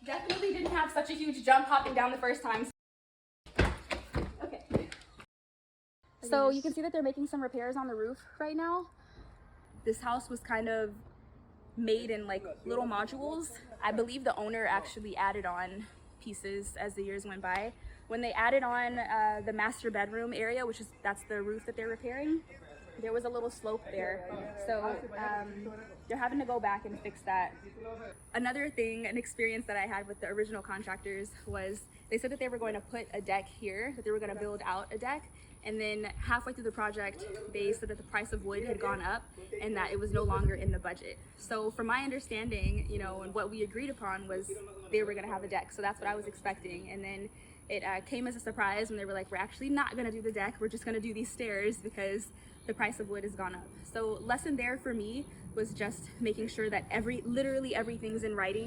Definitely didn't have such a huge jump hopping down the first time. Okay. So you can see that they're making some repairs on the roof right now. This house was kind of made in like little modules. I believe the owner actually added on pieces as the years went by. When they added on the master bedroom area, that's the roof that they're repairing, there was a little slope there. So they're having to go back and fix that. Another thing, an experience that I had with the original contractors was they said that they were going to put a deck here, that they were going to build out a deck. And then halfway through the project, they said that the price of wood had gone up and that it was no longer in the budget. So from my understanding, you know, and what we agreed upon was they were going to have a deck. So that's what I was expecting. And then it came as a surprise when they were like, we're actually not going to do the deck. We're just going to do these stairs because the price of wood has gone up. So lesson there for me was just making sure that literally everything's in writing.